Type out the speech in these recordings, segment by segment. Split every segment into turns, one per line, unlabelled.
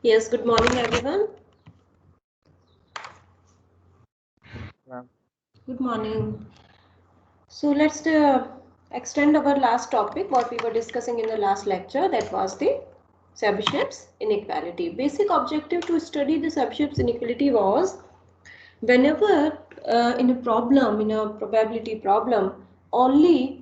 Yes, good morning everyone. Good morning. So let's extend our last topic, what we were discussing in the last lecture, that was the Chebyshev inequality. Basic objective to study the Chebyshev inequality was whenever in a problem, in a probability problem, only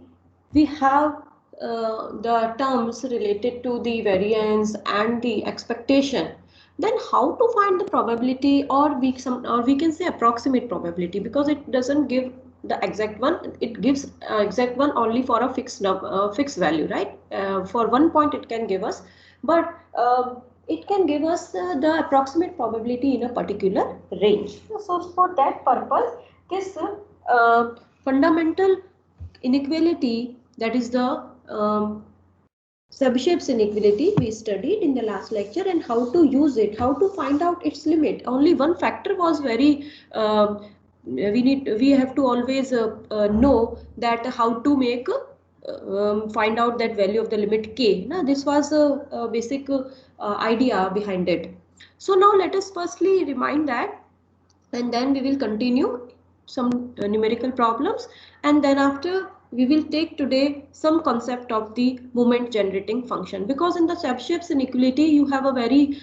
we have the terms related to the variance and the expectation, then how to find the probability, or we can say approximate probability, because it doesn't give the exact one, it gives exact one only for a fixed value, right? For 1 point it can give us, but it can give us the approximate probability in a particular range. So for that purpose, this fundamental inequality, that is the Chebyshev inequality, we studied in the last lecture, and how to use it, how to find out its limit. Only one factor was very we have to always know that how to make find out that value of the limit k. Now this was a basic idea behind it. So now let us firstly remind that, and then we will continue some numerical problems, and then after we will take today some concept of the moment generating function, because in the Chebyshev inequality you have a very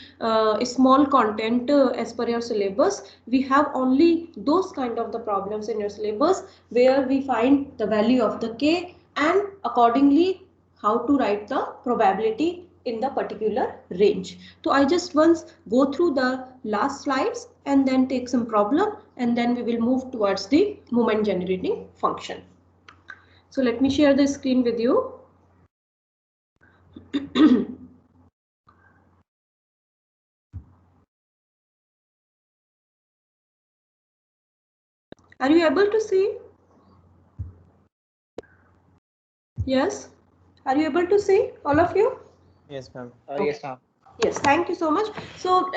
small content as per your syllabus. We have only those kind of the problems in your syllabus where we find the value of the k, and accordingly how to write the probability in the particular range. So I just once go through the last slides and then take some problem, and then we will move towards the moment generating function. So let me share the screen with you. Are you able to see? Yes. Are you able to see, all of you?
Yes, ma'am.
Yes, ma'am.
Yes, thank you so much. So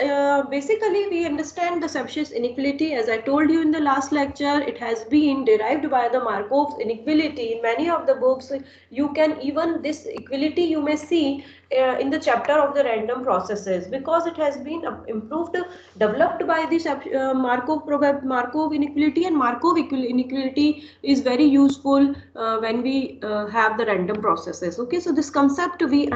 basically we understand the Chebyshev inequality. As I told you in the last lecture, it has been derived by the Markov inequality. In many of the books you can even this equality you may see in the chapter of the random processes, because it has been improved, developed by this Markov inequality, and Markov inequality is very useful when we have the random processes. Okay, so this concept we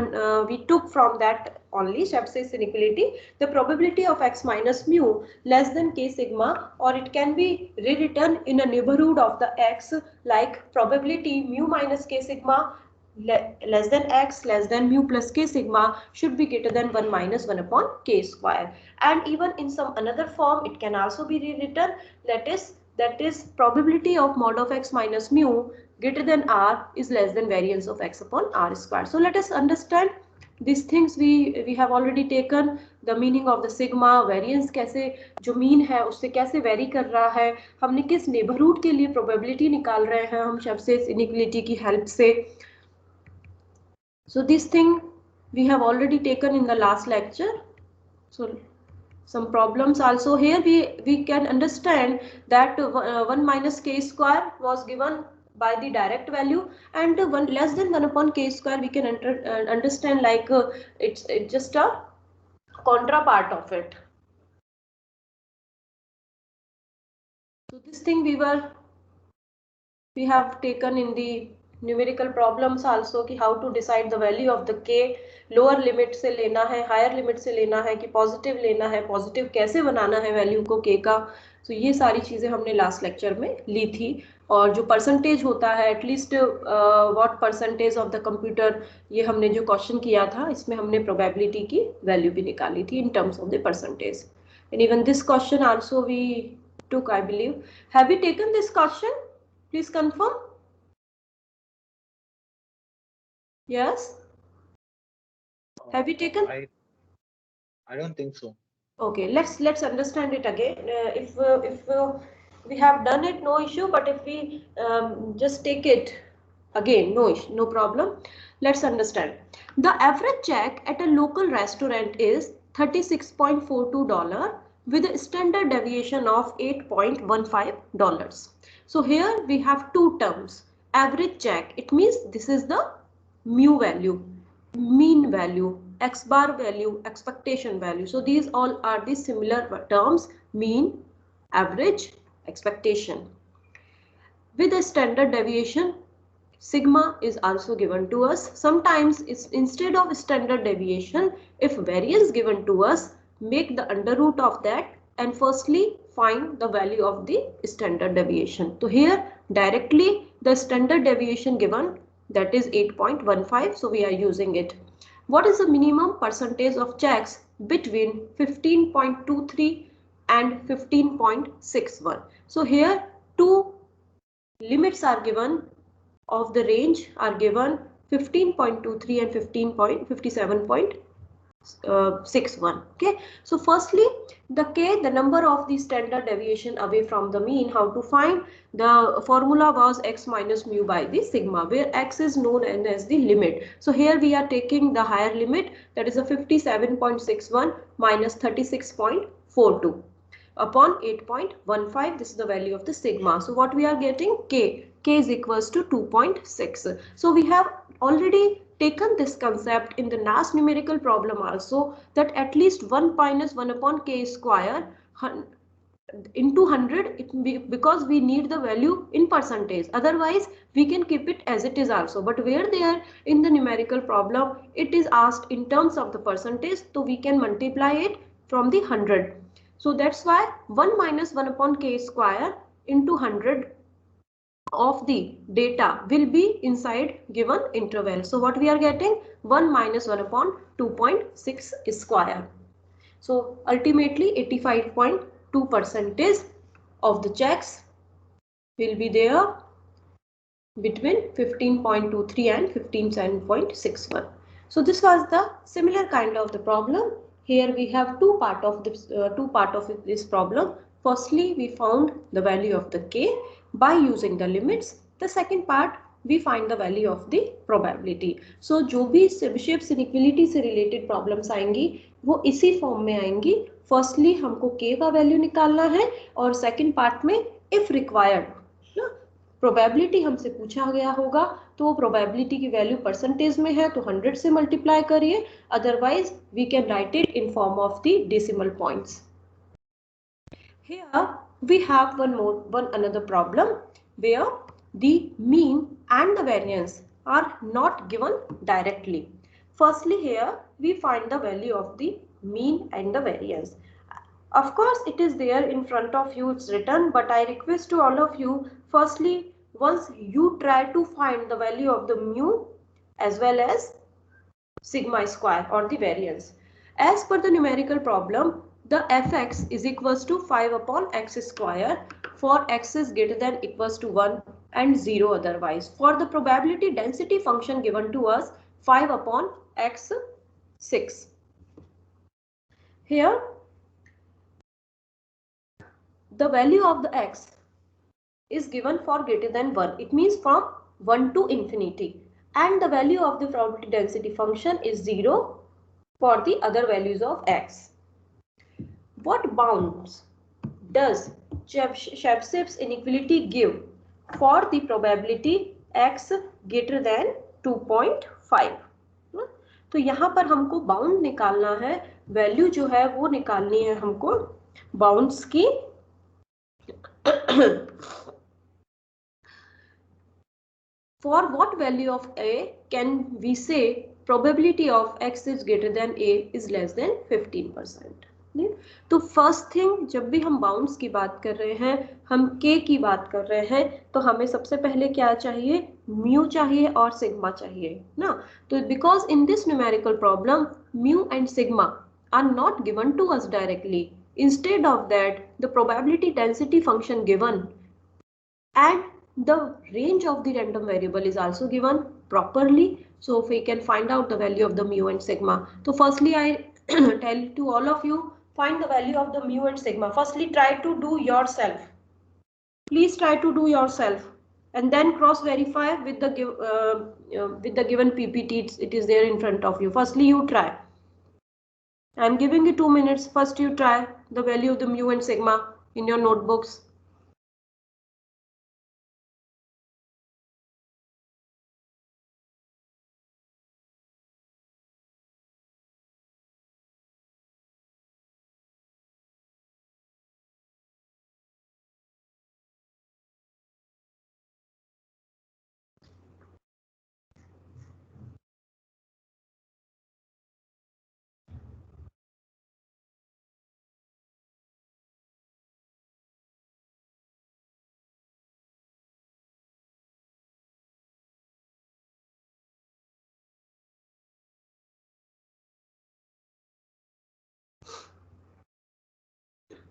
took from that only, Chebyshev inequality, the probability of x minus mu less than k sigma, or it can be rewritten in a neighborhood of the x, like probability mu minus k sigma less than x less than mu plus k sigma should be greater than 1 minus 1 upon k square. And even in some another form it can also be rewritten, that is probability of mod of x minus mu greater than r is less than variance of x upon r square. So let us understand these things. We have already taken the meaning of the sigma, variance कैसे जो mean है उससे कैसे very कर रहा है, हमने किस नेबरहुड के लिए प्रोबेबिलिटी निकाल रहे हैं हम Chebyshev inequality की हेल्प से. So this thing we have already taken in the last lecture. So some problems also here we can understand that 1 minus k square was given by the direct value, and 1 less than 1 upon k square we can understand like it's just a contrapart of it. So this thing we have taken in the numerical problems also, कि how to decide the value of the k, lower limit से लेना है, higher limit से लेना है, कि positive लेना है, पॉजिटिव कैसे बनाना है वैल्यू को k का. तो ये सारी चीजें हमने लास्ट लेक्चर में ली थी. और जो परसेंटेज होता है, at least what percentage of the computer, ये हमने जो क्वेश्चन किया था इसमें हमने प्रोबेबिलिटी की वैल्यू भी निकाली थी in terms of the percentage. And even this question also we took, I believe. Have you taken this question? Please confirm. Yes. Have you taken?
I don't think so.
Okay, let's understand it again. If we have done it, no issue. But if we just take it again, no problem. Let's understand. The average check at a local restaurant is $36.42 with a standard deviation of $8.15. So here we have two terms. Average check, it means this is the mu value, mean value, x bar value, expectation value. So these all are the similar terms: mean, average, expectation. With a standard deviation, sigma is also given to us. Sometimes it's instead of standard deviation, if variance given to us, make the under root of that and firstly find the value of the standard deviation. So here directly the standard deviation given, that is 8.15, so we are using it. What is the minimum percentage of checks between 15.23 and 15.61? So here two limits are given of the range are given, 15.23 and 15.57.61. Okay, so firstly the k, the number of the standard deviation away from the mean. How to find? The formula was x minus mu by the sigma, where x is known as the limit. So here we are taking the higher limit, that is a 57.61 minus 36.42 upon 8.15. This is the value of the sigma. So what we are getting? K is equals to 2.6. So we have already taken this concept in the last numerical problem also, that at least 1 minus 1 upon k square into 100, because we need the value in percentage. Otherwise we can keep it as it is also, but where there in the numerical problem it is asked in terms of the percentage, so we can multiply it from the 100. So that's why 1 minus 1 upon k square into 100 of the data will be inside given interval. So what we are getting? 1 minus 1 upon 2.6 square. So ultimately 85.2% of the checks will be there between 15.23 and 15.61. So this was the similar kind of the problem. Here we have two part of this problem. Firstly, we found the value of the k by using the limits. The second part, we find the value of the probability. So जो भी shapes inequality से related problems आएंगी वो इसी form में आएंगी. Firstly हमको k का वैल्यू निकालना है और सेकंड पार्ट में इफ रिक्वायर्ड प्रोबेबिलिटी हमसे पूछा गया होगा, तो वो प्रोबेबिलिटी की वैल्यू परसेंटेज में है तो 100 से मल्टीप्लाई करिए, otherwise we can write it in form of the decimal points. Here we have one another problem where the mean and the variance are not given directly. Firstly, here we find the value of the mean and the variance. Of course, it is there in front of you, it's written, but I request to all of you, firstly, once you try to find the value of the mu as well as sigma square or the variance. As per the numerical problem, the fx is equals to 5 upon x square for x is greater than equals to 1 and 0 otherwise. For the probability density function given to us, 5 upon x 6. Here the value of the x is given for greater than 1. It means from 1 to infinity. And the value of the probability density function is 0 for the other values of x. What bounds does Chebyshev inequality give for the probability x greater than 2.5? तो यहाँ पर हमको bound निकालना है, value जो है वो निकालनी है हमको बाउंड्स की. For what value of a can we say probability of x is greater than a is less than 15%? तो फर्स्ट थिंग, जब भी हम बाउंड्स की बात कर रहे हैं, हम k की बात कर रहे हैं, तो हमें सबसे पहले क्या चाहिए? म्यू चाहिए और सिग्मा चाहिए ना. तो because in this numerical problem mu and sigma are not given to us directly. Instead of that, the probability density function given and the range of the random variable is also given properly. So we can find out the value of the mu and sigma. So firstly, I tell to all of you, find the value of the mu and sigma. Firstly, try to do yourself. Please try to do yourself and then cross verify with the given PPT. It is there in front of you. Firstly, you try. I am giving you 2 minutes. First, you try the value of the mu and sigma in your notebooks.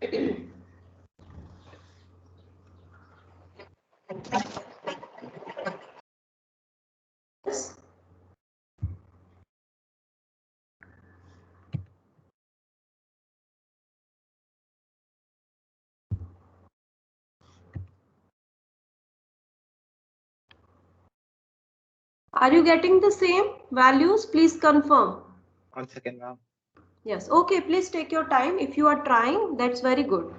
Are you getting the same values? Please confirm.
1 second, ma'am.
Yes. Okay. Please take your time. If you are trying, that's very good.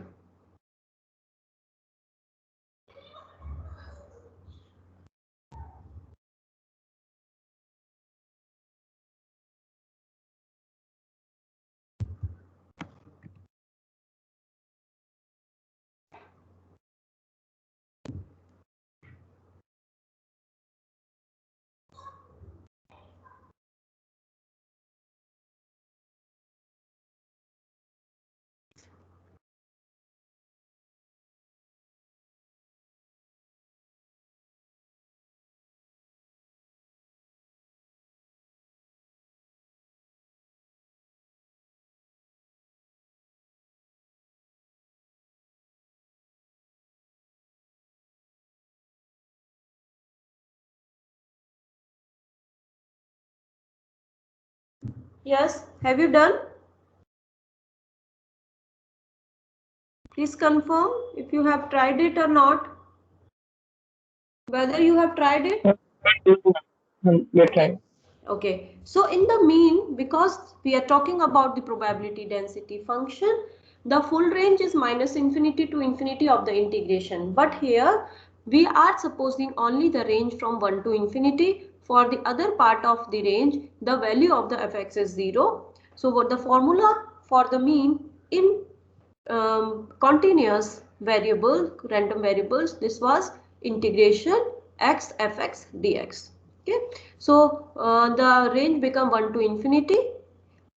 Yes. Have you done? Please confirm if you have tried it or not. Whether you have tried it?
We're trying.
Okay. So in the mean, because we are talking about the probability density function, the full range is minus infinity to infinity of the integration. But here we are supposing only the range from 1 to infinity. For the other part of the range, the value of the fx is 0. So what the formula for the mean in continuous variable, random variables, this was integration x fx dx. Okay, so the range become 1 to infinity,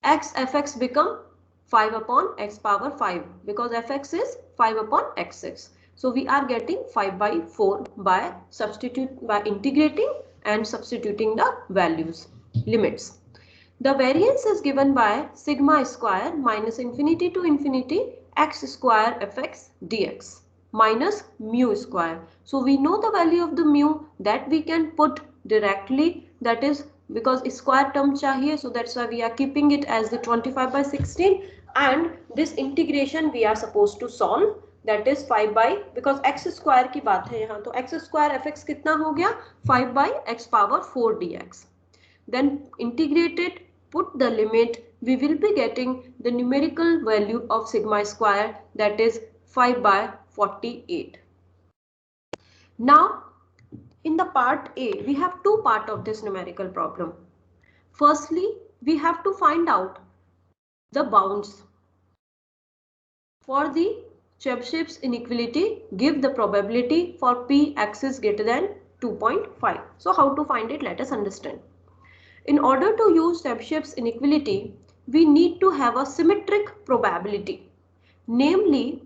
x fx become 5 upon x power 5 because fx is 5 upon x6. So we are getting 5 by 4 by integrating and substituting the values, limits. The variance is given by sigma square minus infinity to infinity x square fx dx minus mu square. So we know the value of the mu that we can put directly, that is because square term chahiye, so that's why we are keeping it as the 25 by 16, and this integration we are supposed to solve, that is 5 by, because x square की बात है यहाँ, तो x square fx कितना हो गया 5 by x power 4 dx. Then integrated, put the limit, we will be getting the numerical value of sigma square, that is 5 by 48. Now in the part A, we have two parts of this numerical problem. Firstly, we have to find out the bounds. For the Chebyshev inequality, give the probability for Px is greater than 2.5. So how to find it? Let us understand. In order to use Chebyshev inequality, we need to have a symmetric probability. Namely,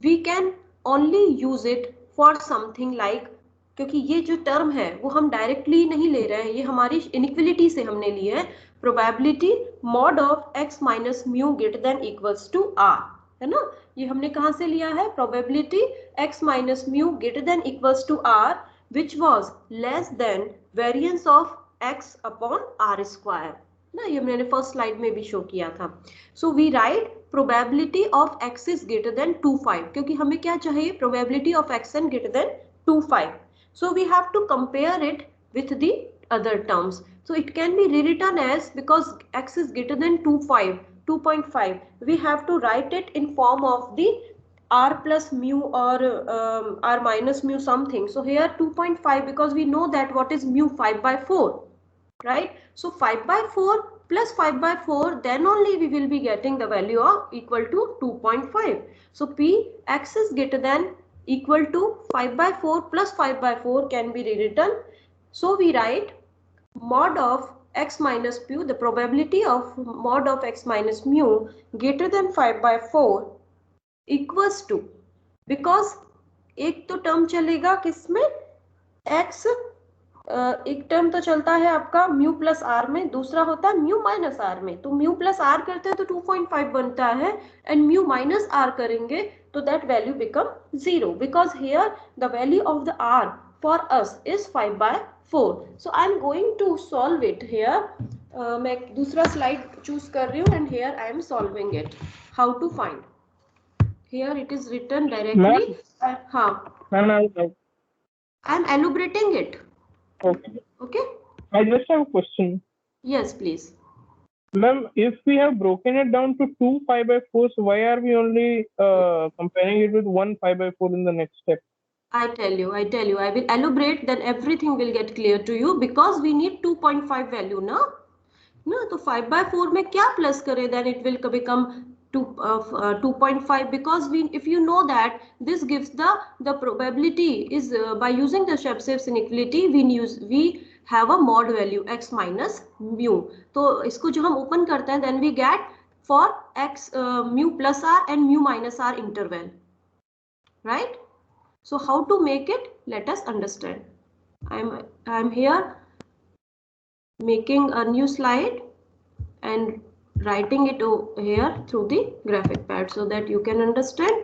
we can only use it for something like, क्योंकि ये जो term है वो हम directly नहीं ले रहे हैं, ये हमारी इनइक्वलिटी से हमने लिए है, probability mod of x minus mu greater than equals to r, है ना, ये हमने कहाँ से लिया है, probability x minus mu greater than equals to r which was less than variance of x upon r square ना, ये मैंने फर्स्ट स्लाइड में भी शो किया था. So we write probability of x is greater than 2.5, क्योंकि हमें क्या चाहिए, probability of x n greater than 2.5. So we have to compare it with the other terms. So it can be rewritten as, because x is greater than 2.5, we have to write it in form of the r plus mu or r minus mu something. So here 2.5, because we know that what is mu, 5 by 4, right? So 5 by 4 plus 5 by 4, then only we will be getting the value of equal to 2.5. So p x is greater than equal to 5 by 4 plus 5 by 4 can be rewritten. So we write mod of x minus mu, the probability of mod of x minus mu greater than 5 by 4 equals to, because एक तो term चलेगा किसमें, x एक term तो चलता है आपका mu plus are में, दूसरा होता है म्यू माइनस आर में। तो म्यू प्लस आर करते हैं तो 2.5 बनता है, एंड म्यू माइनस आर करेंगे तो that value become 0, because here the value of the R for us is 5/4। So I am going to solve it here. मैं दूसरा स्लाइड चूज कर रही हूँ, and here I am solving it. How to find, here it is written directly. हाँ,
Ma'am,
I am elaborating इट।
okay.
Okay,
I just have a question.
yes please.
Ma'am, if we have broken it down to 2 5/4s, why are we only comparing it with 1 5/4 in the next step?
I tell you, I will elaborate, then everything will get clear to you, because we need 2.5 value ना तो 5/4 में क्या plus करे, then it will become 2.5, because if you know that this gives the probability is by using the Chebyshev inequality we have a mod value x minus mu। तो इसको जो हम open करते हैं, then we get for x mu plus r and mu minus r interval, right? So how to make it, let us understand. I'm here making a new slide and writing it here through the graphic pad so that you can understand.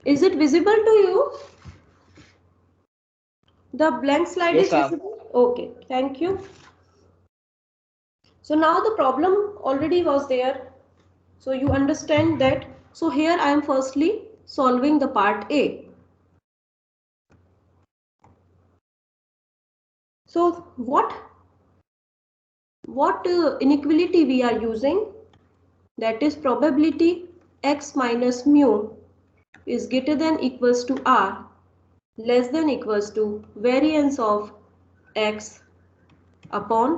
Is it visible to you? The blank slide
Yes,
is
ma'am.
visible? Okay, thank you. So now the problem already was there, so you understand that. So here I am firstly solving the part A. So what inequality we are using, that is probability x minus mu is greater than equals to r less than equals to variance of x upon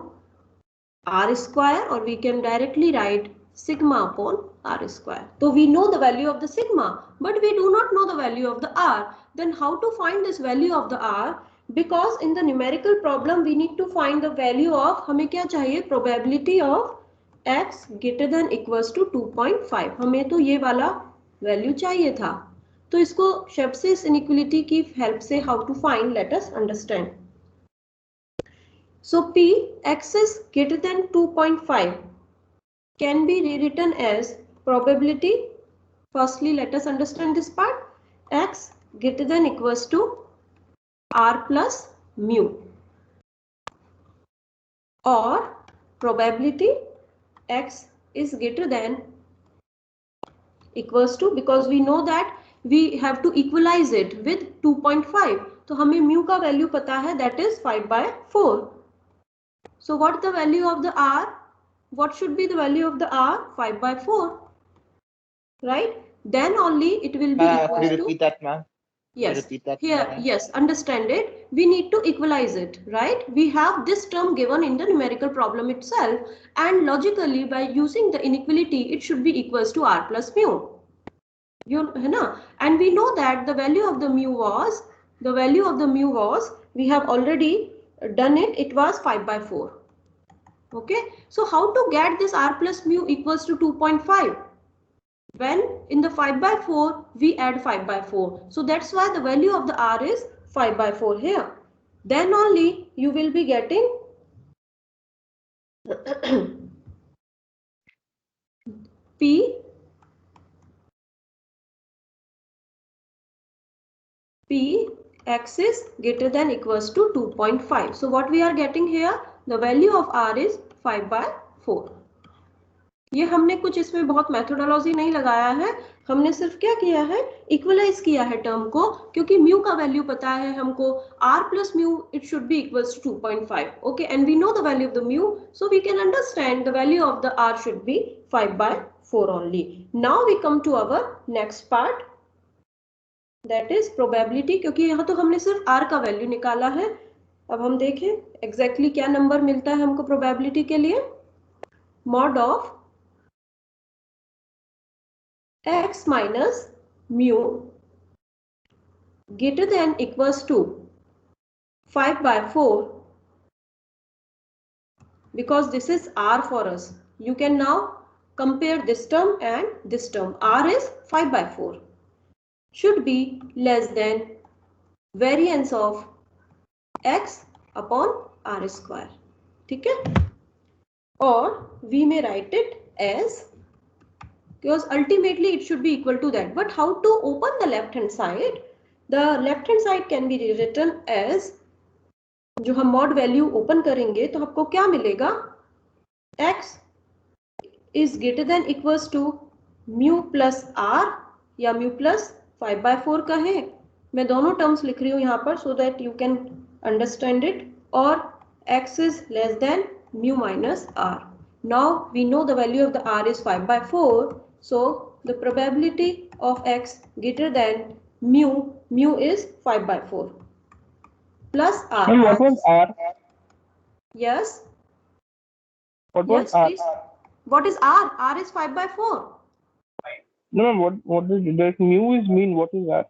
r square, or we can directly write sigma upon r square. So we know the value of the sigma, but we do not know the value of the r. Then how to find this value of the r? Because in the numerical problem we need to find the value of, हमें क्या चाहिए, probability of x greater than equals to 2.5, हमें तो ये वाला value चाहिए था। तो इसको शेबसिस इनइक्वालिटी की हेल्प से how to find, let us understand. So p x is greater than 2.5 can be rewritten as probability. Firstly, let us understand this part. X greater than equals to r plus mu, or probability x is greater than equals to, because we know that we have to equalize it with 2.5, तो हमें mu का value पता है, that is 5/4. So what the value of the r? What should be the value of the r? 5/4, right? Then only it will be
Could
equals
you
to,
repeat that, ma'am?
yes,
Repeat that,
here,
ma'am.
yes, understand it. We need to equalize it, right? We have this term given in the numerical problem itself, and logically by using the inequality it should be equals to r plus mu. You know, and we know that the value of the mu was, we have already done it, it was 5/4. Okay, so how to get this r plus mu equals to 2.5? When in the 5/4 we add 5/4, so that's why the value of the r is 5/4 here. Then only you will be getting p x is greater than equals to 2.5. So what we are getting here, the value of r is 5/4. ये हमने कुछ इसमें बहुत methodology नहीं लगाया है, हमने सिर्फ क्या किया है, इक्वलाइज किया है टर्म को, क्योंकि म्यू का वैल्यू पता है हमको, r plus mu it should be equals to 2.5. okay, and we know the value of the mu, so we can understand the value of the r should be 5/4 only. Now we come to our next part, that is probability, क्योंकि यहाँ तो हमने सिर्फ r का value निकाला है। अब हम देखें exactly क्या नंबर मिलता है हमको probability के लिए। mod of x minus mu greater than equals to 5/4, because this is r for us. You can now compare this term and this term. R is 5 by 4. Should be less than variance of x upon r square. ठीक है? Or we may write it as, because ultimately it should be equal to that. But how to open the left hand side? The left hand side can be rewritten as, जो हम mod value open करेंगे तो आपको क्या मिलेगा? X is greater than equals to mu plus r या mu plus 5 by 4 का है. मैं दोनों टर्म्स लिख रही हूँ यहाँ पर so that you can understand it. और x is less than mu minus r. Now we know the value of the r is 5 by 4. So the probability of x greater than mu is 5 by 4 plus r.
And what was r?
Yes.
What was
Yes,
r?
please. What is r? R is 5 by 4.
No, what does mu is mean? What is r?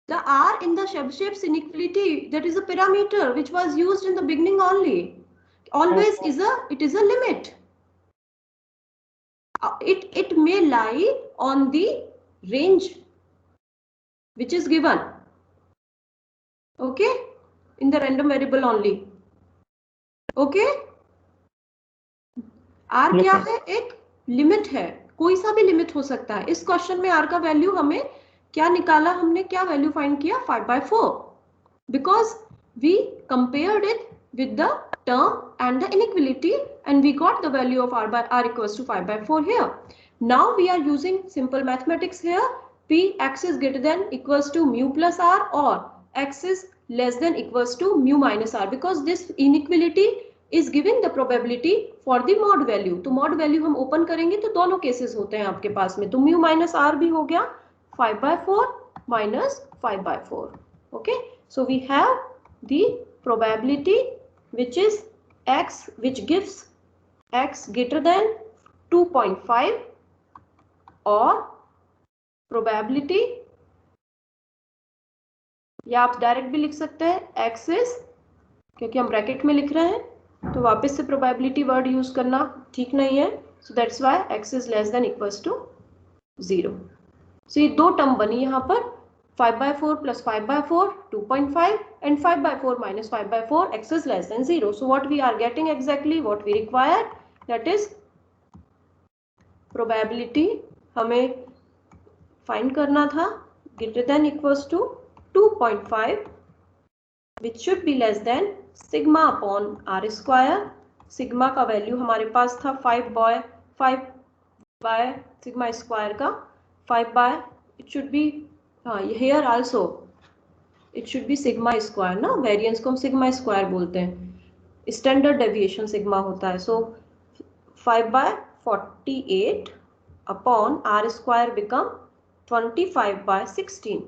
The r in the Chebyshev inequality, that is a parameter which was used in the beginning only. Always it is a limit. It may lie on the range which is given. Okay, in the random variable only. Okay. R क्या है? एक limit है, कोई सा भी limit हो सकता है. इस क्वेश्चन में R का वैल्यू हमें क्या निकाला, हमने क्या वैल्यू फाइंड किया? 5 by 4, because we compared it with the term and the inequality and we got the value of r equals to 5 by 4 here. Now we are using simple mathematics here. P x is greater than equals to mu plus r or x is less than equals to mu minus r, because this inequality is giving the probability for the mod value. तो mod value हम open करेंगे तो दोनों cases होते हैं आपके पास में. तो mu minus r भी हो गया 5 by 4 minus 5 by 4. Okay, so we have the probability which is x, which gives x greater than 2.5 or probability, या आप डायरेक्ट भी लिख सकते हैं x is, क्योंकि हम ब्रैकेट में लिख रहे हैं तो वापस से probability वर्ड यूज करना ठीक नहीं है. So that's why x is less than equals to 0. So ये दो टर्म बनी यहाँ पर, 5 by 4 plus 5 by 4 2.5 and 5 by 4 minus 5 by 4 x is less than 0. So what we are getting exactly what we require, that is probability हमें find करना था greater than equals to 2.5 which should be less than sigma upon r square. sigma का value हमारे पास था 5 by sigma square का 5 by, it should be here also it should be sigma square ना, variance को हम sigma square बोलते हैं, standard deviation sigma होता है. So 5 by 48 upon r square become 25 by 16.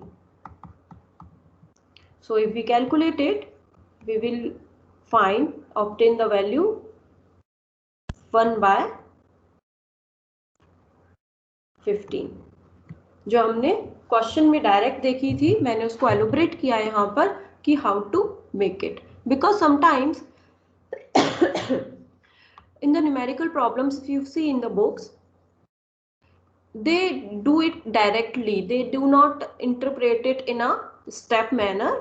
So if we calculate it, we will obtain the value 1 by 15. जो हमने question में डायरेक्ट देखी थी, मैंने उसको एलोबरेट किया है यहाँ पर कि how to make it, because sometimes in the numerical problems, if you see in the books, they do it directly, they do not interpret it in a step manner.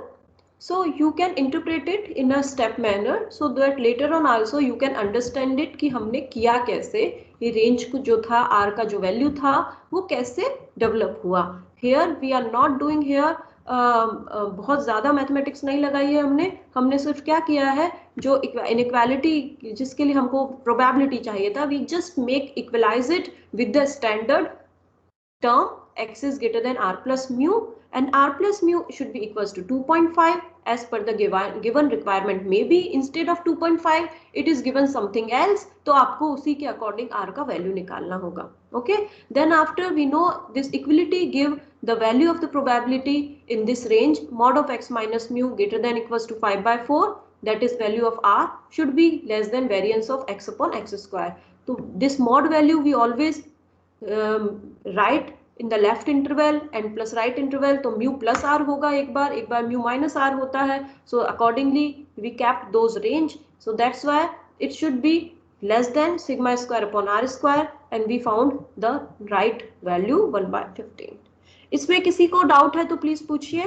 So you can interpret it in a step manner so that later on also you can understand it कि हमने किया कैसे, ये range को जो था r का जो वैल्यू था वो कैसे डेवलप हुआ. Here we are not doing here बहुत ज़्यादा मैथमेटिक्स नहीं लगाई है हमने सिर्फ क्या किया है, जो इनइक्वालिटी जिसके लिए हमको प्रोबेबिलिटी चाहिए था, we just make equalize it with the standard term x is greater than r plus mu and r plus mu should be equals to 2.5 as per the given requirement. Maybe instead of 2.5 it is given something else, तो आपको उसी के according r का value निकालना होगा. Okay, then after we know this equality give the value of the probability in this range mod of x minus mu greater than equals to 5 by 4, that is value of r should be less than variance of x upon x square. So this mod value we always write in the left interval and plus right interval, तो mu plus r होगा एक बार mu minus r होता है. So accordingly we kept those range, so that's why it should be less than sigma square upon r square, and we found the right value 1/15. इसमें किसी को doubt है तो please पूछिए.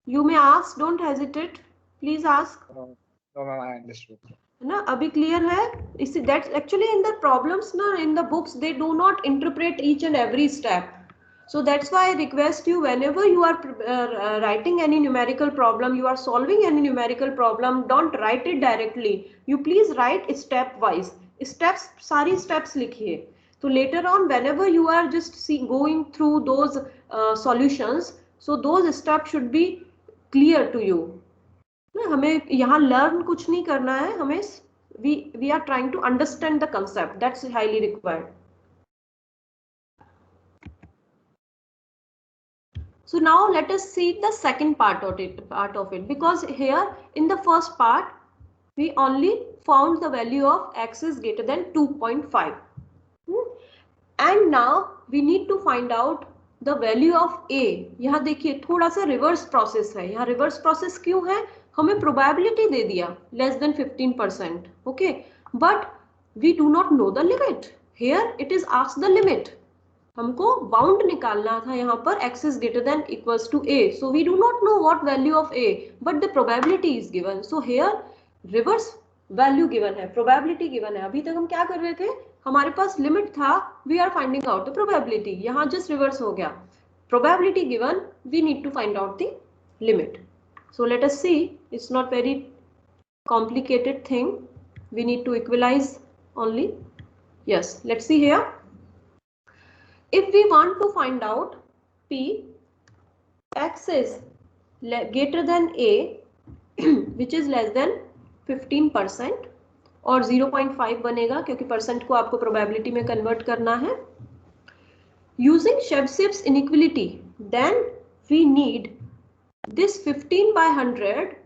You may ask, don't hesitate, please ask.
No, ma'am, I understood.
ना अभी clear है. इसी that's actually in the problems ना in the books they do not interpret each and every step. So that's why I request you, whenever you are writing any numerical problem, you are solving any numerical problem, don't write it directly. You please write step wise. Steps, सारी steps लिखिए. So later on, whenever you are just going through those solutions, so those steps should be clear to you. हमें यहाँ learn कुछ नहीं करना है. हमें we are trying to understand the concept. That's highly required. So now let us see the second part of it, because here in the first part we only found the value of x is greater than 2.5. And now we need to find out the value of a. यहाँ देखिए थोड़ा सा reverse process है. यहाँ reverse process क्यों है? हमें probability दे दिया less than 15%. Okay, but we do not know the limit. Here it is asked the limit. हमको बाउंड निकालना था यहाँ पर x is greater than equals to a. So we do not know what value of a, but the probability is given. So here reverse value given है, probability given है. अभी तक हम क्या कर रहे थे? हमारे पास लिमिट था, we are finding out the probability. यहाँ just reverse हो गया. Probability given, we need to find out the limit. So let us see. It's not very complicated thing. We need to equalize only. Yes, let's see here. If we want to find out p, x is greater than a, which is less than 15%, और 0.5 बनेगा क्योंकि percent को आपको probability में convert करना है. Using Chebyshev inequality, then we need this 15/100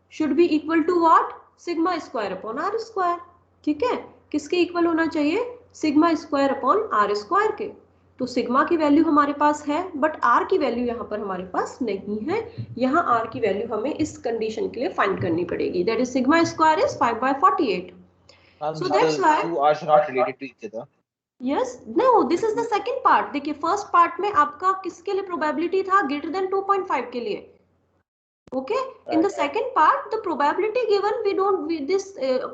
should be equal to what? Sigma square upon r square. ठीक है, किसके इक्वल होना चाहिए? Sigma square upon r square के. तो सिग्मा की वैल्यू हमारे पास है, बट आर की वैल्यू यहाँ पर हमारे पास नहीं है. यहाँ आर की वैल्यू हमें इस कंडीशन के लिए फाइंड करनी पड़ेगी. That is sigma square is 5/48. So that's why
two are not related to each other.
Yes, no, this is the second part. देखिए फर्स्ट पार्ट में आपका किसके लिए प्रोबेबिलिटी था? ग्रेटर देन 2.5 के लिए. Okay, in the second part the probability given, we don't this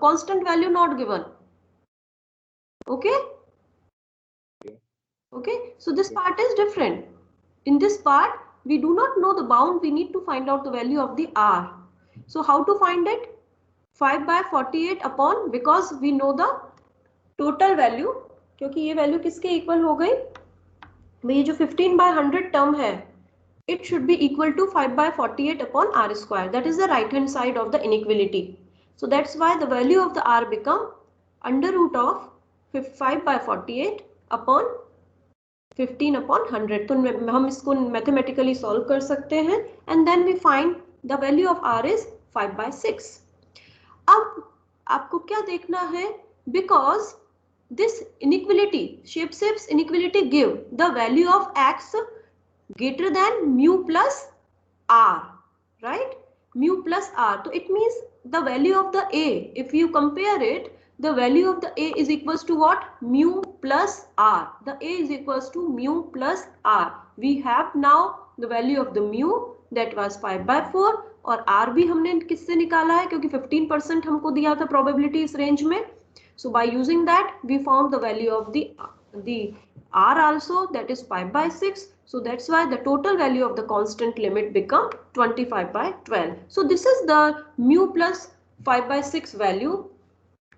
constant value not given. Okay. Okay, so this part is different. In this part we do not know the bound, we need to find out the value of the r. So how to find it? 5/48 upon, because we know the total value, क्योंकि ये value किसके equal हो गई? ये जो 15/100 term है, it should be equal to 5/48 upon r square. That is the right hand side of the inequality. So that's why the value of the r become under root of 5/48 upon 15/100. तो हम इसको mathematically solve कर सकते हैं, and then we find the value of r is 5/6. अब आपको क्या देखना है? Because this inequality, Chebyshev inequality give the value of x greater than mu plus r, right? Mu plus r. So it means the value of the a, if you compare it, the value of the a is equals to what? Mu plus r. The a is equals to mu plus r. We have now the value of the mu, that was 5/4, और r भी हमने किससे निकाला है? क्योंकि 15% हमको दिया था प्रोबेबिलिटी इस रेंज में. So by using that we found the value of the r also, that is 5/6. So that's why the total value of the constant limit become 25/12. So this is the mu plus 5/6 value.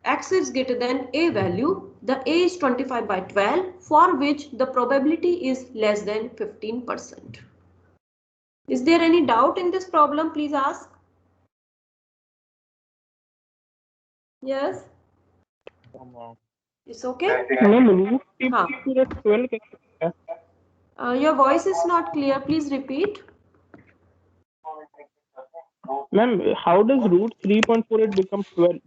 X is greater than a value. The a is 25/12, for which the probability is less than 15%. Is there any doubt in this problem? Please ask. Yes. It's okay. Your voice is not clear. Please repeat.
Ma'am, how does root 3.48 become 12?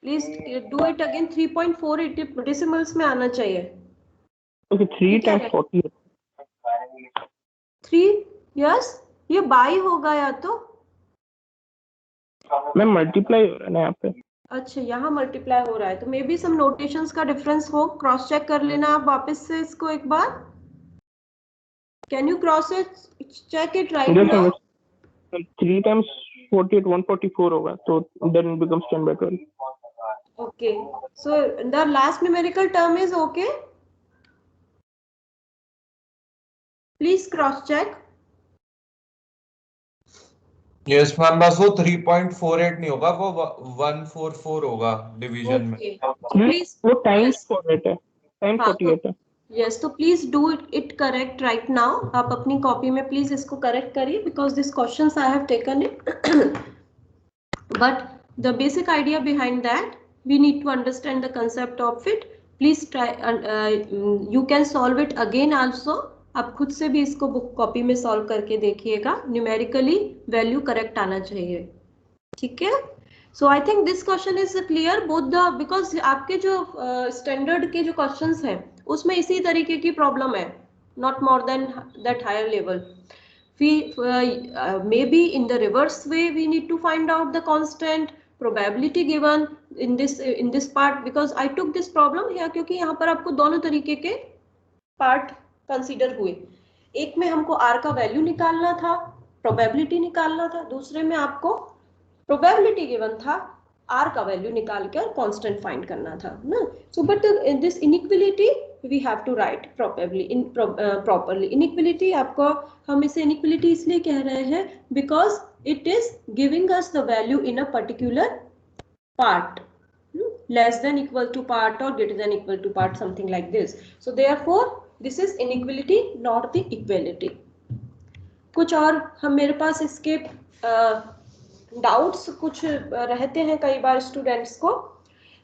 Please do it again. 3.48 decimals में आना चाहिए.
Okay, 3 times 48.
3, yes. ये by होगा या तो
ma'am multiply हो रहा है ना यहाँ पे।
अच्छा यहाँ मल्टीप्लाई हो रहा है, तो मे बी सम नोटेशंस का डिफरेंस हो, क्रॉस चेक कर लेना आप वापस से इसको एक बार। Can you cross check it right
Yes,
now?
ma'am. 3 times 48 144 होगा, तो then it becomes 10/12.
Okay, so the last numerical term is okay. Please cross check.
Yes ma'am, बस वो 3.48 नहीं होगा, वो 144 होगा डिवीजन में।
Okay, so please
वो टाइम्स
yes.
48 है, टाइम
हाँ,
48 है।
yes, तो please do it correct right now. आप अपनी कॉपी में प्लीज इसको करेक्ट करिए, because this questions I have taken it. But the basic idea behind that, we need to understand the concept of it. Please try, you can solve it again also. आप खुद से भी इसको book copy में solve करके देखिएगा, numerically value correct आना चाहिए, ठीक है। So I think this question is clear both the, because आपके जो स्टैंडर्ड के जो क्वेश्चंस हैं उसमें इसी तरीके की प्रॉब्लम है, not more than that higher level. maybe in the reverse way we need to find out the constant probability given in this part, because I took this problem here क्योंकि यहाँ पर आपको दोनों तरीके के पार्ट कंसीडर हुए। एक में हमको r का वैल्यू निकालना था, प्रोबेबिलिटी निकालना था, दूसरे में आपको प्रोबेबिलिटी गिवन था, r का वैल्यू निकाल कर कांस्टेंट फाइंड करना था ना। So but in this inequality we have to write properly inequality. आपको हम इसे इनइक्वालिटी इसलिए कह रहे हैं because it is giving us the value in a particular part, less than equal to part or greater than equal to part, something like this. So therefore this is inequality, not the equality. कुछ और हम मेरे पास इसके doubts कुछ रहते हैं कई बार स्टूडेंट्स को।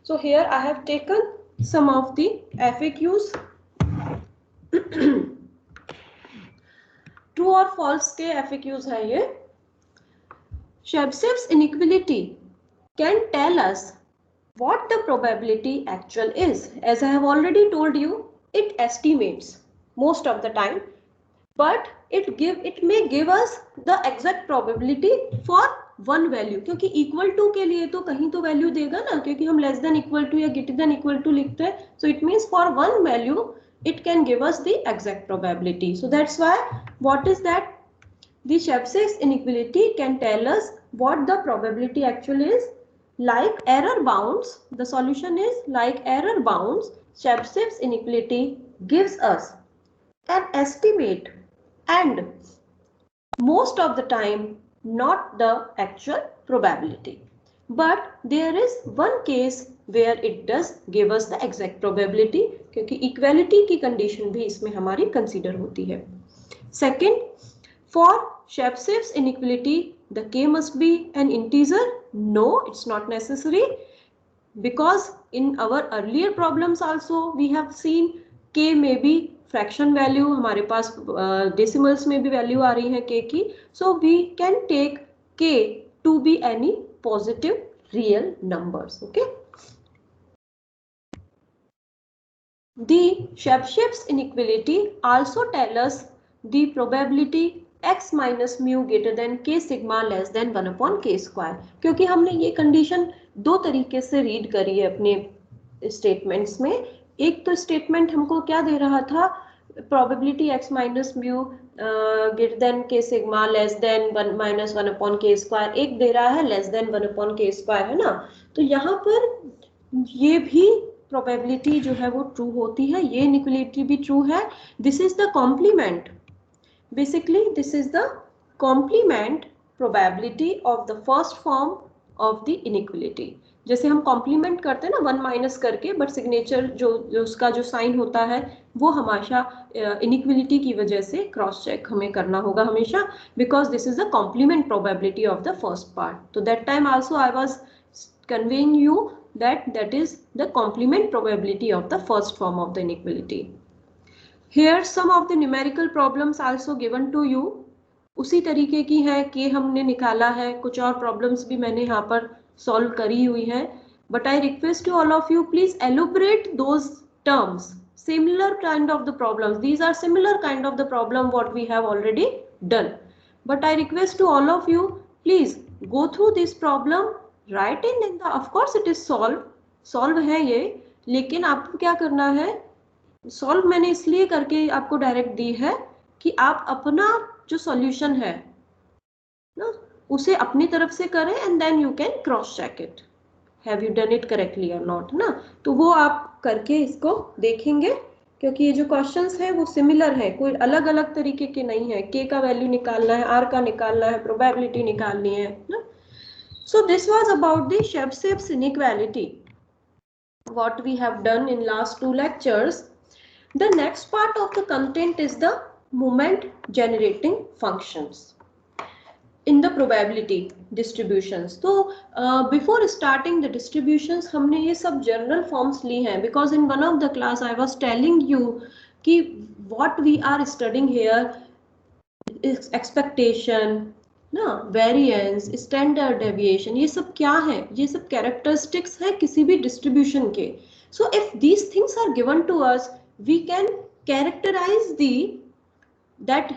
So here I have taken some of the FAQs। True और फॉल्स के FAQs है ये। Chebyshev inequality can tell us what the probability actual is. As I have already told you, it estimates most of the time, but it may give us the exact probability for one value, क्योंकि equal to के लिए तो कहीं तो value देगा ना, क्योंकि हम less than equal to या greater than equal to लिखते हैं, so it means for one value it can give us the exact probability. So that's why what is that? The Chebyshev inequality can tell us what the probability actually is. Like error bounds, the solution is like error bounds, Chebyshev inequality gives us an estimate and most of the time not the actual probability. But there is one case where it does give us the exact probability, क्योंकि equality की condition भी इसमें हमारी consider होती है। Second, for Chebyshev inequality, the k must be an integer. No, it's not necessary, because in our earlier problems also we have seen k may be fraction value, हमारे पास decimals में भी value आ रही है k की, so we can take k to be any positive real numbers. Okay. The Chebyshev inequality also tell us the probability x minus mu greater than k sigma less than 1 upon k square, क्योंकि हमने ये condition दो तरीके से read करी है अपने statements में। एक तो स्टेटमेंट हमको क्या दे रहा था, probability x minus mu greater than k sigma less than 1 minus 1 upon k square, एक दे रहा है less than 1 upon k square, है ना। तो यहाँ पर ये भी probability जो है वो ट्रू होती है, ये inequality भी ट्रू है। This is the complement, basically this is the complement probability of the first form of the inequality। जैसे हम कॉम्प्लीमेंट करते हैं ना 1 माइनस करके, बट सिग्नेचर जो उसका जो साइन होता है वो हमेशा इनइक्वलिटी की वजह से क्रॉस चेक हमें करना होगा हमेशा, because this is the complement probability of the first part. तो that time also I was conveying you that is the complement probability of the first form of the inequality. Here some of the numerical problems also given to you, उसी तरीके की है कि हमने निकाला है, कुछ और प्रॉब्लम्स भी मैंने यहाँ पर सॉल्व करी हुई है, but I request you all of you please elaborate those terms, similar kind of the problems, these are similar kind of the problem what we have already done, but I request to all of you, please go through this problem, write in the, of course it is solve है ये, लेकिन आपको क्या करना है, solve मैंने इसलिए करके आपको डायरेक्ट दी है कि आप अपना जो सॉल्यूशन है ना उसे अपनी तरफ से करें and then you can cross check it, have you done it correctly और नॉट ना, तो वो आप करके इसको देखेंगे, क्योंकि ये जो क्वेश्चंस है वो सिमिलर है, कोई अलग अलग तरीके के नहीं है, के का वैल्यू निकालना है, आर का निकालना है, प्रोबेबिलिटी निकालनी है ना. So this was about the shapes inequality, what we have done in last 2 lectures. The next part of the content is the moment generating functions in the probability distributions. So before starting the distributions हमने ये सब general forms ली हैं, because in one of the class I was telling you कि what we are studying here is expectation ना, variance, standard deviation, ये सब क्या है, ये सब कैरेक्टरिस्टिक्स है किसी भी डिस्ट्रीब्यूशन के. So if these things are given to us, we can characterize the that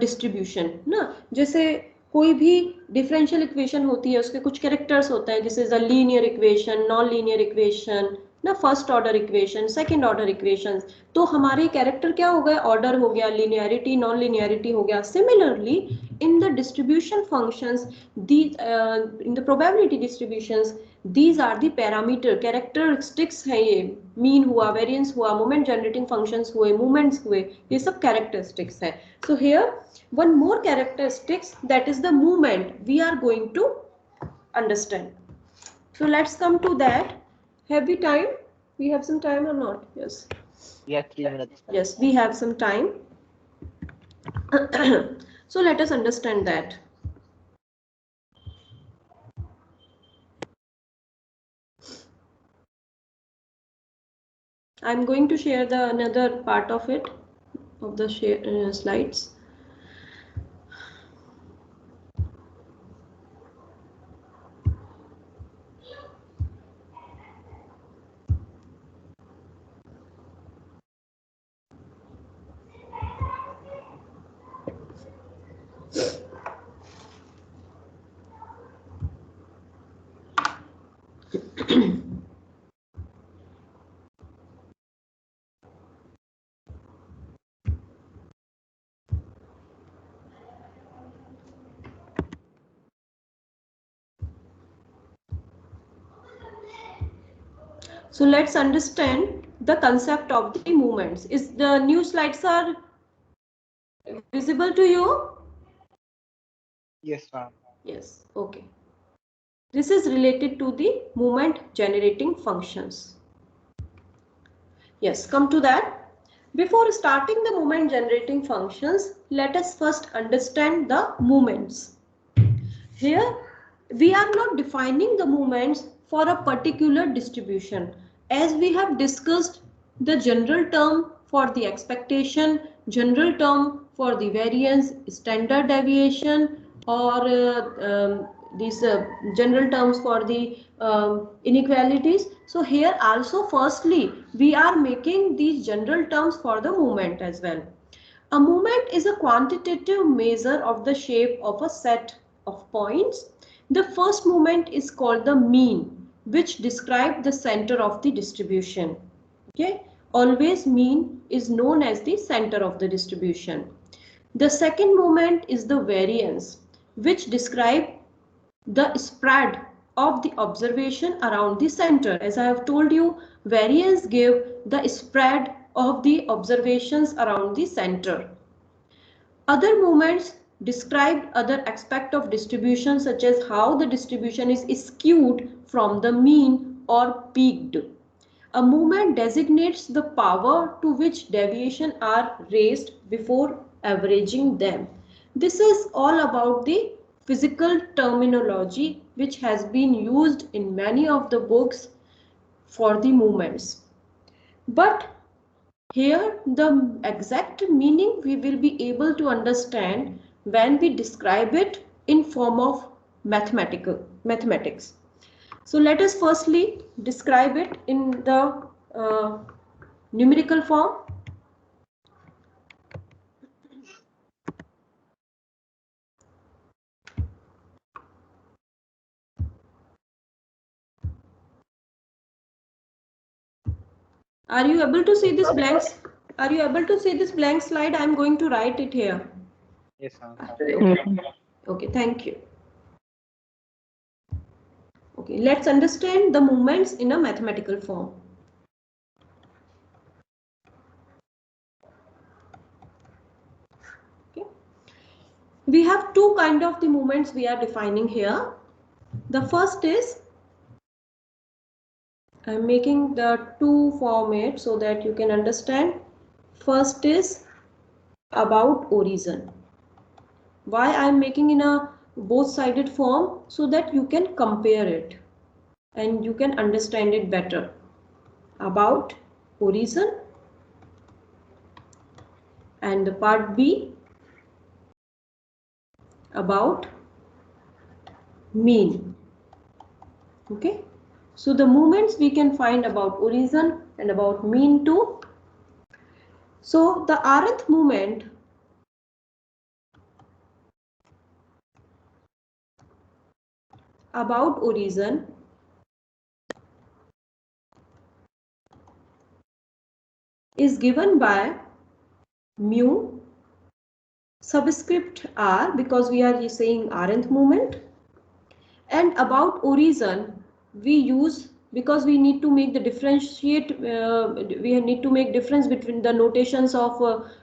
distribution ना. जैसे कोई भी डिफरेंशियल इक्वेशन होती है, उसके कुछ कैरेक्टर्स होते हैं, जैसे the linear equation, non linear equation ना, first order equation, second order equations, तो हमारे कैरेक्टर क्या हो गए, ऑर्डर हो गया, लिनियरिटी नॉन लिनियरिटी हो गया. Similarly in the distribution functions, these in the probability distributions, these are the parameter characteristics है, ये mean हुआ, variance हुआ, moment generating functions हुए, movements हुए, ये सब characteristics है. So here one more characteristics, that is the movement, we are going to understand. So let's come to that. Have we time? We have some time or not? Yes.
Yeah, 3 minutes.
Yes, we have some time. So let us understand that. I'm going to share the another part of it, of the slides. So let's understand the concept of the movements. Is the new slides are visible to you?
Yes, ma'am.
Yes, okay. This is related to the movement generating functions. Yes, come to that. Before starting the movement generating functions, let us first understand the movements. Here we are not defining the movements for a particular distribution, as we have discussed the general term for the expectation, general term for the variance, standard deviation, or these general terms for the inequalities. So here also firstly we are making these general terms for the movement as well. A movement is a quantitative measure of the shape of a set of points. The first movement is called the mean, which describes the center of the distribution. Okay, always mean is known as the center of the distribution. The second movement is the variance, which describes the spread of the observation around the center. As I have told you, variance give the spread of the observations around the center. Other movements describe other aspect of distribution, such as how the distribution is skewed from the mean or peaked. A movement designates the power to which deviation are raised before averaging them. This is all about the physical terminology which has been used in many of the books for the movements. But here the exact meaning we will be able to understand when we describe it in form of mathematics. So let us firstly describe it in the numerical form. Are you able to see this blanks? Are you able to see this blank slide? I'm going to write it here.
Yes, ma'am.
Okay. Okay, thank you. Okay, let's understand the movements in a mathematical form. Okay. We have two kind of the movements we are defining here. The first is, I'm making the two format so that you can understand. First is about origin. Why I'm making in a both-sided form? So that you can compare it and you can understand it better. About origin, and the part B about mean. Okay, so the movements we can find about origin and about mean too. So the rth movement about origin is given by mu subscript r, because we are saying rth movement, and about origin we use, because we need to make the differentiate, we need to make difference between the notations of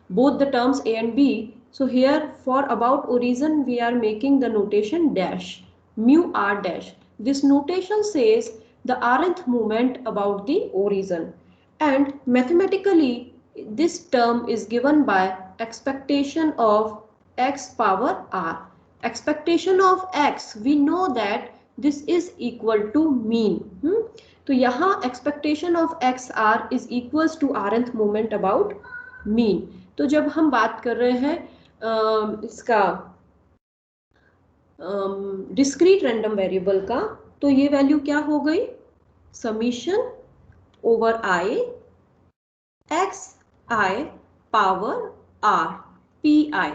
both the terms a and b. So here for about origin we are making the notation dash, mu r dash. This notation says the rth movement about the origin, and mathematically this term is given by expectation of x power r. Expectation of x, we know that this is equal to mean. तो यहाँ expectation of x r is equals to rth moment about mean. तो जब हम बात कर रहे हैं इसका discrete random variable का, तो ये वैल्यू क्या हो गई? Summation over i x I power r pi.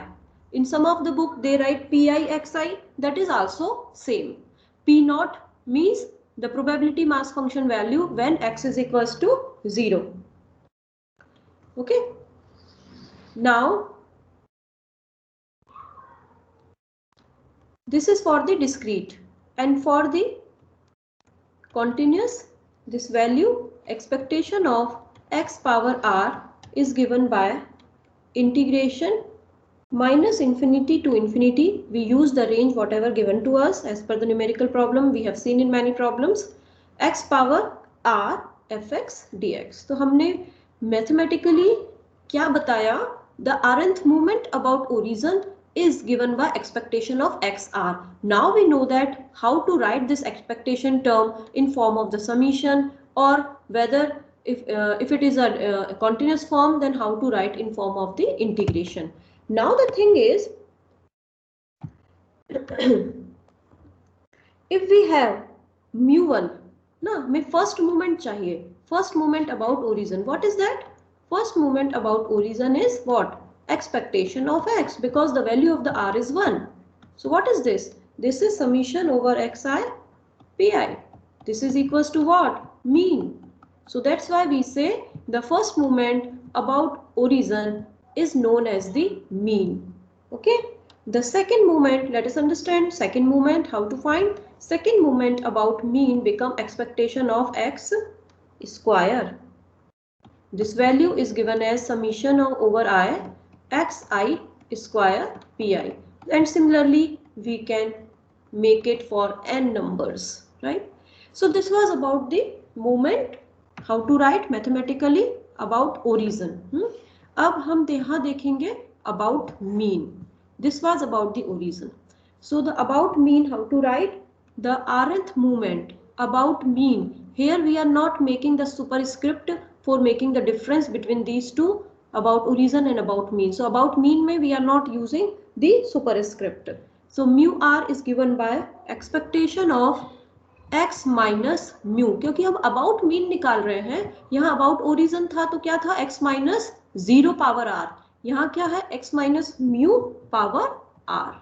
In some of the book they write pi xi, that is also same. P naught means the probability mass function value when x is equals to 0. Okay. Now this is for the discrete, and for the continuous, this value expectation of x power r is given by integration minus infinity to infinity. We use the range whatever given to us as per the numerical problem we have seen in many problems, x power r fx dx. तो हमने mathematically क्या बताया? The rth moment about origin is given by expectation of xr. Now we know that how to write this expectation term in form of the summation, or whether if it is a continuous form, then how to write in form of the integration. Now the thing is, if we have mu1, ना हमें first moment चाहिए, first moment about origin. What is that? First moment about origin is what? Expectation of x, because the value of the r is 1. So what is this? This is summation over xi pi. This is equals to what? Mean. So that's why we say the first moment about origin is known as the mean. Okay. The second moment, let us understand second moment, how to find. Second moment about mean become expectation of x square. This value is given as summation over I xi square pi, and similarly we can make it for n numbers, right? So this was about the moment, how to write mathematically about origin. अब हम यहाँ देखेंगे about mean. This was about the origin. So the about mean, how to write? The rth moment about mean. Here we are not making the superscript for making the difference between these two, about origin and about mean. So about mean में we are not using the superscript. So mu r is given by expectation of x minus mu, क्योंकि हम about mean निकाल रहे हैं. यहाँ about origin था तो क्या था? x minus 0 power r. यहाँ क्या है? x minus mu power r.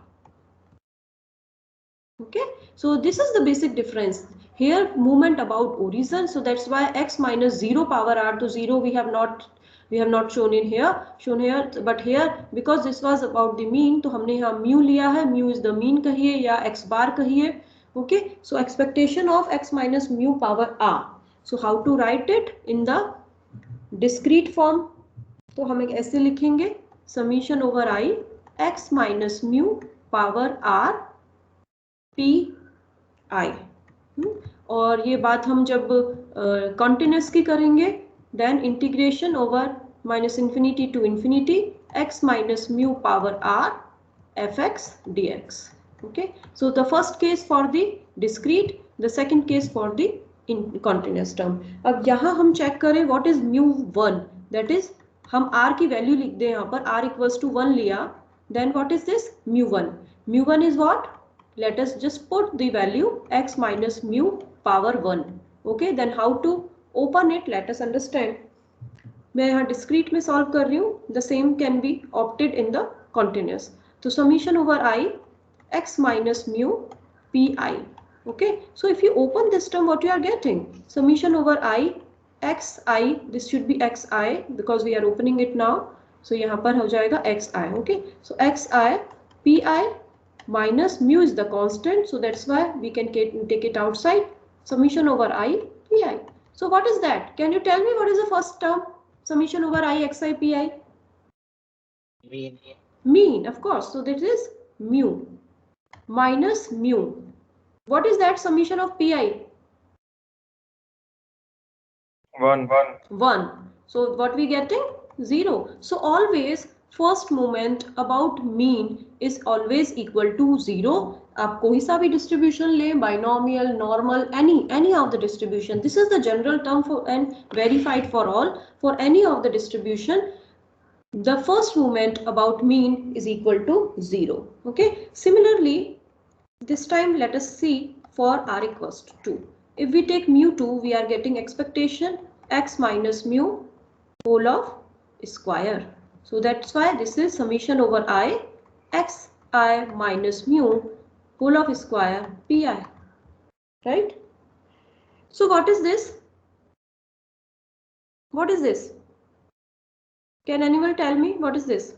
Okay, so this is the basic difference. here movement about origin, so that's why x minus 0 power r to 0 we have not shown here, but here because this was about the mean, तो हमने यहाँ mu लिया है, mu is the mean कहिए या x bar कहिए. Okay, so expectation of x minus mu power r. So how to write it in the discrete form? तो हम एक ऐसे लिखेंगे summation over I x minus mu power r p i. और ये बात हम जब continuous की करेंगे, then integration over minus infinity to infinity x minus mu power r fx dx. Okay, so the first case for the discrete, the second case for the continuous term. अब यहाँ हम चेक करें what is mu1, that is हम r की value लिख दें यहाँ पर, r equals to 1 लिया, then what is this mu1? mu1 is what? Let us just put the value x minus mu power 1. Okay, then how to open it? Let us understand. मैं यहाँ discrete में solve कर रही हूँ. The same can be opted in the continuous. तो summation over I x minus mu pi. Okay, so if you open this term, what you are getting? Summation over I xi. This should be xi because we are opening it now. So यहाँ पर हो जाएगा xi. Okay, so xi pi minus mu is the constant, so that's why we can take it outside. Summation over I pi. So what is that? Can you tell me what is the first term? Summation over I xi pi.
Mean.
Mean, of course. So that is mu minus mu. What is that summation of pi?
1.
1. So what we getting? 0. So always first moment about mean is always equal to 0. आप कोई सा भी distribution ले, binomial, normal, any of the distribution. This is the general term for and verified for all. For any of the distribution, the first moment about mean is equal to 0. Okay. Similarly, this time let us see for r equals to 2. If we take mu2, we are getting expectation x minus mu whole of square. So that's why this is summation over I xi minus mu whole of square pi. Right? So what is this? What is this? Can anyone tell me what is this?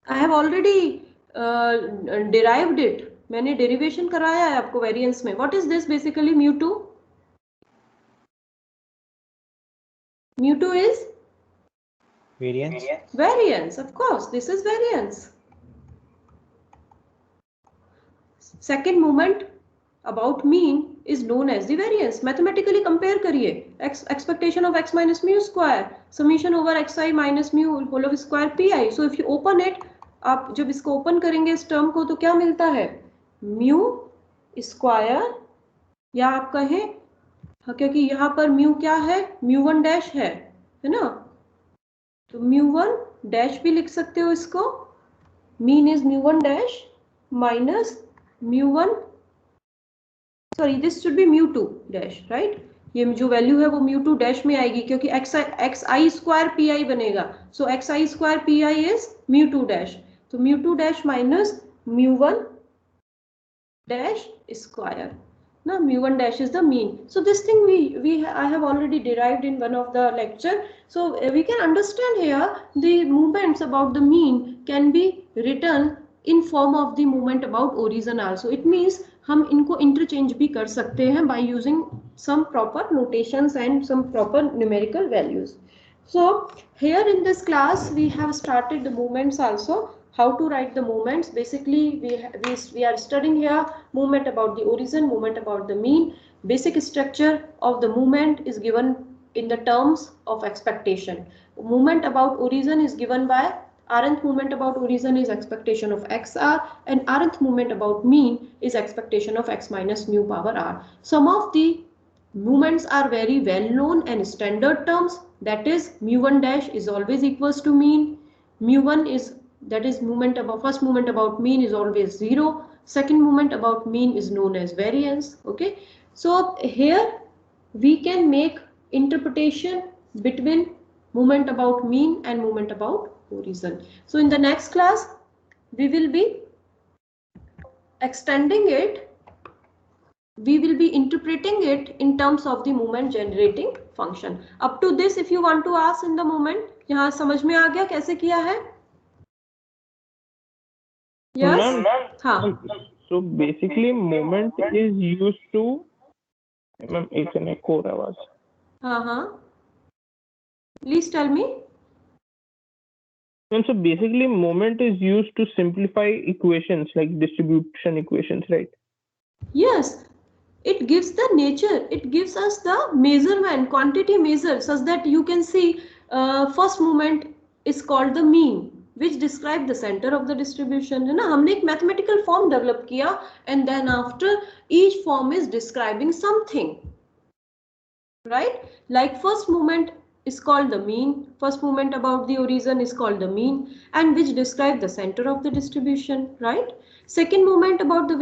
I have already derived it. मैंने derivation कराया है आपको variance में. What is this basically? mu2? mu2 is
Variance.
variance. Of course, this is variance. Second moment about mean is known as the variance. Mathematically compare करिए. Expectation of x minus mu square, summation over xi minus mu whole of square pi. So if you open it, आप जब इसको open करेंगे इस term को, तो क्या मिलता है? म्यू स्क्वायर, या आप कहें, क्योंकि यहाँ पर म्यू क्या है? mu1 डैश है ना, तो mu1 डैश भी लिख सकते हो इसको. Mean is mu1 dash minus mu1, sorry this should be mu2 dash, right. ये जो वैल्यू है वो mu2 डैश में आएगी क्योंकि xi स्क्वायर pi बनेगा. सो xi square pi is mu2 dash. तो mu2 dash minus mu1 dash square. Now mu1 dash is the mean. So this thing I have already derived in one of the lecture. So we can understand here the movements about the mean can be written in form of the movement about origin also. It means हम इनको interchange भी कर सकते हैं by using some proper notations and some proper numerical values. So here in this class we have started the movements also. How to write the movements? Basically, we are studying here movement about the origin, movement about the mean. Basic structure of the movement is given in the terms of expectation. Movement about origin is given by rth movement about origin is expectation of xr, and rth movement about mean is expectation of x minus mu power r. Some of the movements are very well known and standard terms. That is mu1 dash is always equals to mean. Mu1 is, that is movement about, first movement about mean is always 0. Second movement about mean is known as variance. Okay, so here we can make interpretation between movement about mean and movement about origin. So in the next class we will be extending it we will be interpreting it in terms of the moment generating function. Up to this, if you want to ask in the moment, यहाँ समझ में आ गया कैसे किया है? Yes? हाँ.
So basically, moment is used to. Ma'am एक echo हो रहा है आवाज.
हाँ. Please tell me.
And so basically, moment is used to simplify equations like distribution equations, right?
Yes, it gives the nature, it gives us the measurement, quantity measure, such that you can see first moment is called the mean, which describe the center of the distribution. है ना, हमने एक mathematical form develop किया, and then after each form is describing something, right? Like first moment is called the mean, first moment about the origin is called the mean, and which describe the center of the distribution, right? Second moment about the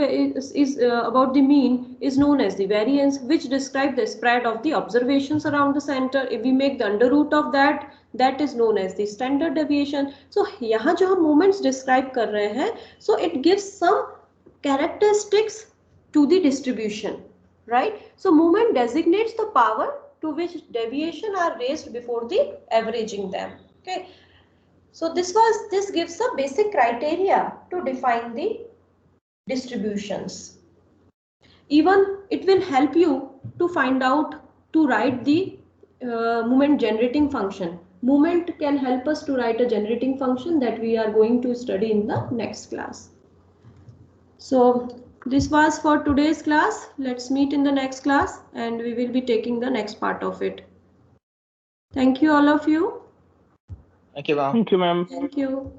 about the mean is known as the variance, which describe the spread of the observations around the center. If we make the under root of that, that is known as the standard deviation. So यहाँ जो हम moments describe कर रहे हैं, so it gives some characteristics to the distribution, right? So moment designates the power to which deviation are raised before the averaging them. Okay. So this gives a basic criteria to define the distributions. Even it will help you to find out to write the moment generating function. Moment can help us to write a generating function that we are going to study in the next class. So this was for today's class. Let's meet in the next class and we will be taking the next part of it. Thank you all of you.
Thank you, ma'am.
Thank you, ma'am.
Thank you.